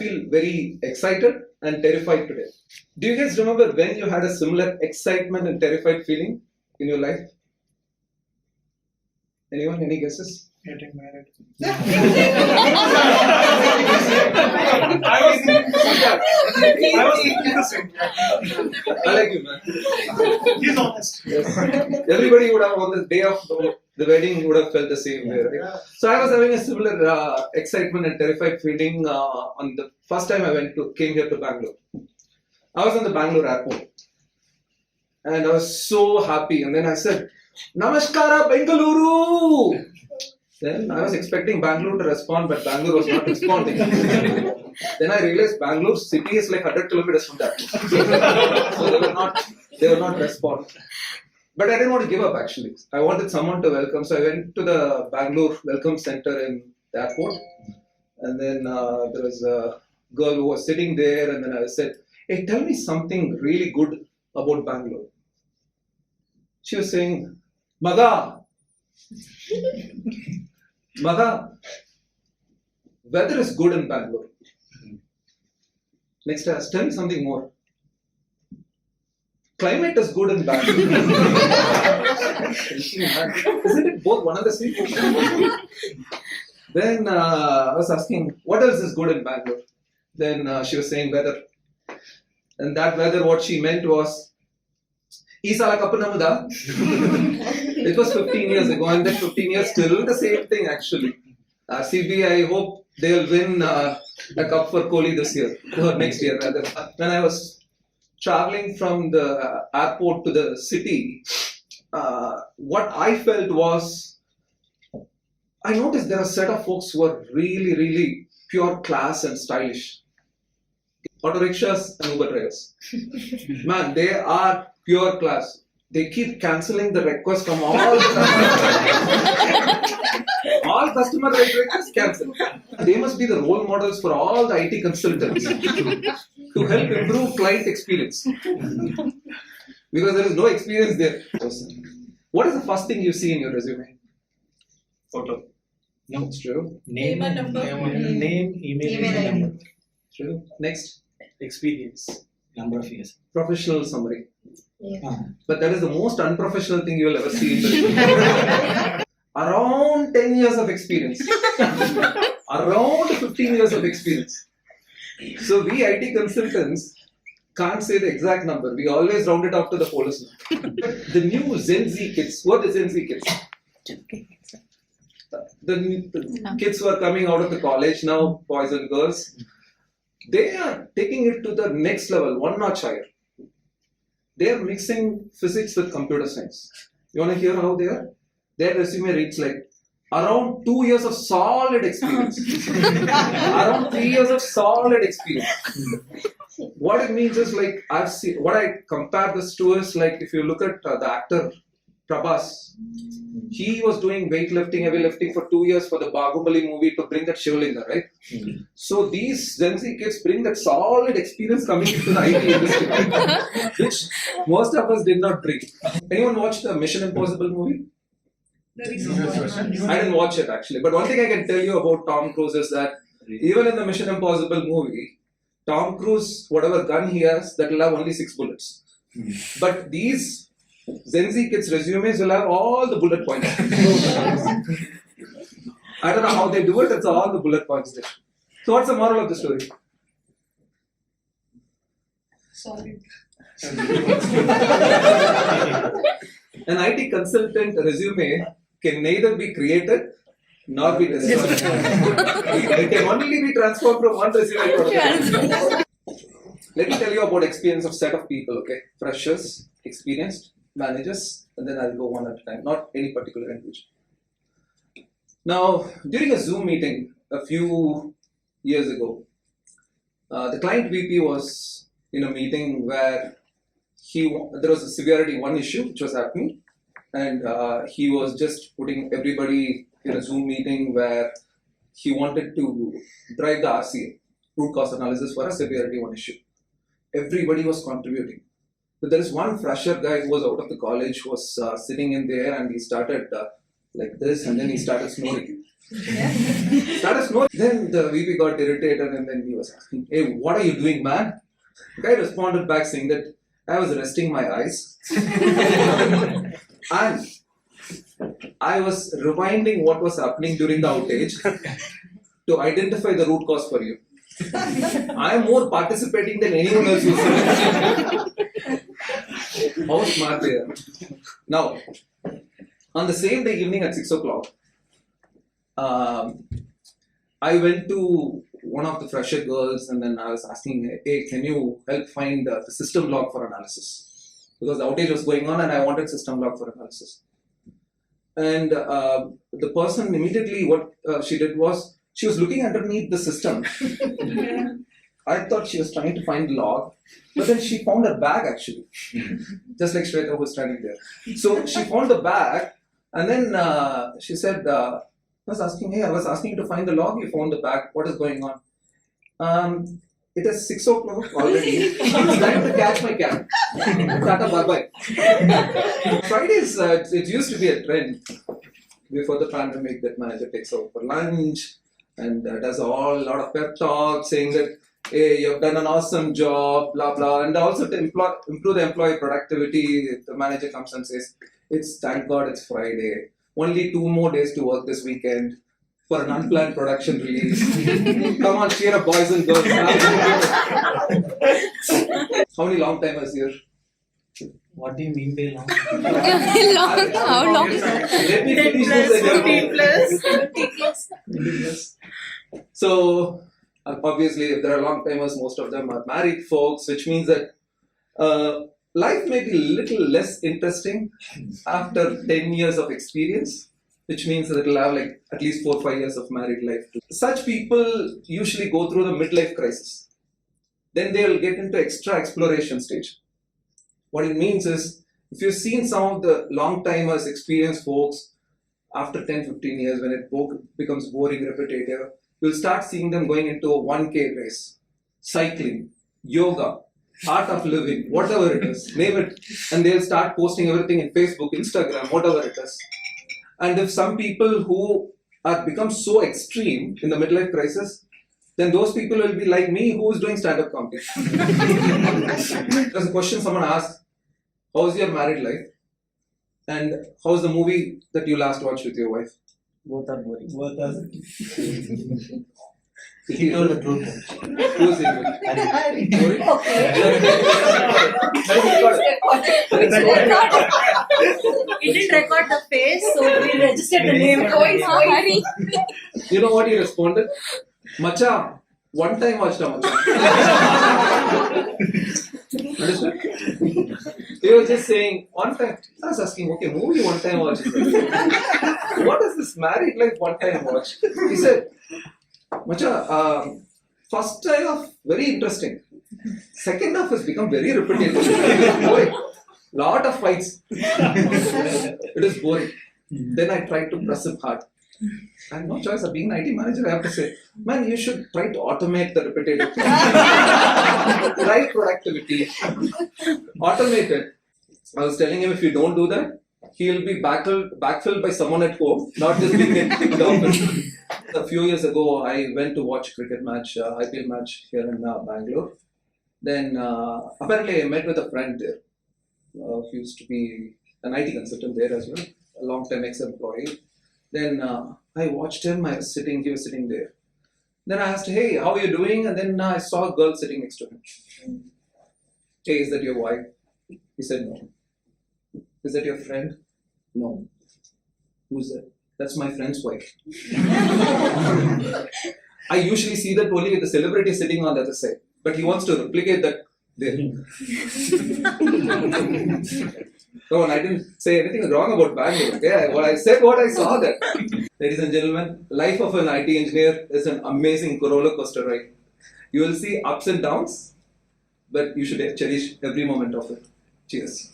feel very excited and terrified today. Do you guys remember when you had a similar excitement and terrified feeling in your life? Anyone? Any guesses? Getting married. I was thinking the same. I like you, man. He's honest. Yes. Everybody would have, on the day of the wedding, would have felt the same way, right? So I was having a similar excitement and terrified feeling on the first time I came here to Bangalore. I was on the Bangalore airport and I was so happy. And then I said, "Namaskara, Bengaluru!" Then I was expecting Bangalore to respond, but Bangalore was not responding. Then I realized Bangalore city is like 100 kilometers from that. So they were not responding. But I didn't want to give up actually. I wanted someone to welcome. So I went to the Bangalore Welcome Center in the airport. And then there was a girl who was sitting there, and then I said, "Hey, tell me something really good about Bangalore." She was saying, "Maga, weather is good in Bangalore." Next I asked, "Tell me something more." "Climate is good in Bangalore." Isn't it both one and the same? Then I was asking, "What else is good in Bangalore?" Then she was saying weather. And that weather, what she meant was, "Isala kappu namuda." It was 15 years ago, and that 15 years still the same thing actually. RCB, I hope they'll win a cup for Kohli this year, or next year rather. When I was traveling from the airport to the city, what I felt was, I noticed there are a set of folks who are really, really pure class and stylish. Auto rickshaws and Uber drivers. Man, they are pure class. They keep cancelling the request from all customer requests cancel. They must be the role models for all the IT consultants to help improve client experience. Because there is no experience there. What is the first thing you see in your resume? Photo. No, it's true. Name and number. Name, email and number. True. Next, Experience. Number of years. professional summary. Yeah. But that is the most unprofessional thing you will ever see in the Around 10 years of experience. Around 15 years of experience. So we IT consultants can't say the exact number. We always round it up to the police number. The new Gen Z kids, what are the Gen Z kids? The kids who are coming out of the college now, boys and girls, they are taking it to the next level, one notch higher. They are mixing physics with computer science. You want to hear how they are? Their resume reads like around 2 years of solid experience. Around 3 years of solid experience. What it means is like, I've seen, what I compare this to is like, if you look at the actor Prabhas, he was doing weightlifting, heavy lifting for 2 years for the Bahubali movie to bring that Shivlinga, right? So these Gen Z kids bring that solid experience coming into the IT industry, which most of us did not bring. Anyone watch the Mission Impossible movie? I didn't watch it actually, but one thing I can tell you about Tom Cruise is that even in the Mission Impossible movie, Tom Cruise, whatever gun he has, that will have only 6 bullets. But these Gen Z kids' resumes will have all the bullet points. I don't know how they do it, it's all the bullet points there. So what's the moral of the story? Sorry. An IT consultant resume can neither be created nor be destroyed. It can only be transformed from one resume to another. Let me tell you about experience of set of people, okay? Freshers, experienced, managers, and then I'll go one at a time, not any particular individual. Now, during a Zoom meeting a few years ago, the client VP was in a meeting where there was a severity one issue which was happening, and he was just putting everybody in a Zoom meeting where he wanted to drive the RCA, root cause analysis, for a severity one issue. Everybody was contributing. But there is one fresher guy who was out of the college, who was sitting in there, and he started like this, and then he started snoring. Then the VP got irritated, and then he was asking, "Hey, what are you doing, man?" The guy responded back saying that I was resting my eyes and I was rewinding what was happening during the outage to identify the root cause for you. I am more participating than anyone else who's How smart they are. Now, on the same day evening at 6 o'clock, I went to one of the fresher girls and then I was asking, hey, can you help find the system log for analysis? Because the outage was going on and I wanted system log for analysis. And the person immediately, what she did was, she was looking underneath the system. I thought she was trying to find the log, but then she found a bag actually, just like Shweta was standing there. So she found the bag, and then she said, I was asking you to find the log, you found the bag, what is going on? It is 6 o'clock already. It's time to catch my cab. Tata, bye-bye. Fridays, it used to be a trend before the pandemic that manager takes out for lunch and does a lot of pep talk saying that, hey, you've done an awesome job, blah, blah. And also to improve the employee productivity, the manager comes and says, thank God it's Friday. Only 2 more days to work this weekend for an unplanned production release. Come on, cheer up, boys and girls. How many long timers here? What do you mean by long? How long? Let me finish this. 20 plus. So, obviously, if there are long timers, most of them are married folks, which means that life may be a little less interesting after 10 years of experience, which means that it'll have like at least 4 or 5 years of married life too. Such people usually go through the midlife crisis. Then they'll get into extra exploration stage. What it means is, if you've seen some of the long timers, experienced folks, after 10-15 years, when it becomes boring, repetitive, you'll start seeing them going into a 1K race, cycling, yoga, art of living, whatever it is, name it, and they'll start posting everything in Facebook, Instagram, whatever it is. And if some people who are become so extreme in the midlife crisis, then those people will be like me, who is doing stand-up comedy. There's a question someone asked, how's your married life? And how's the movie that you last watched with your wife? Both are boring. He told the truth. Who's in it? Boring? He didn't record the face, so we registered the name. Hari. You know what he responded? Macha, one time watched a Macha. Understood? He was just saying, one time. I was asking, okay, movie one time watch. What is this married life one time watch? He said, Macha, first half very interesting. Second half has become very repetitive. It is boring. Lot of fights. It is boring. Then I tried to press him hard. I have no choice of being an IT manager. I have to say, man, you should try to automate the repetitive things. Drive productivity. Automate it. I was telling him if you don't do that, he'll be backfilled by someone at home, not just being in the office. A few years ago, I went to watch a cricket match, IPL match here in Bangalore. Then apparently I met with a friend there, who used to be an IT consultant there as well, a long-time ex-employee. Then I watched him, he was sitting there. Then I asked, hey, how are you doing? And then I saw a girl sitting next to him. Hey, is that your wife? He said, no. Is that your friend? No. Who's that? That's my friend's wife. I usually see that only with the celebrity sitting on the other side. But he wants to replicate that there. No, I didn't say anything wrong about Bangalore. Okay? I said what I saw there. Ladies and gentlemen, life of an IT engineer is an amazing roller coaster ride. You will see ups and downs, but you should cherish every moment of it. Cheers.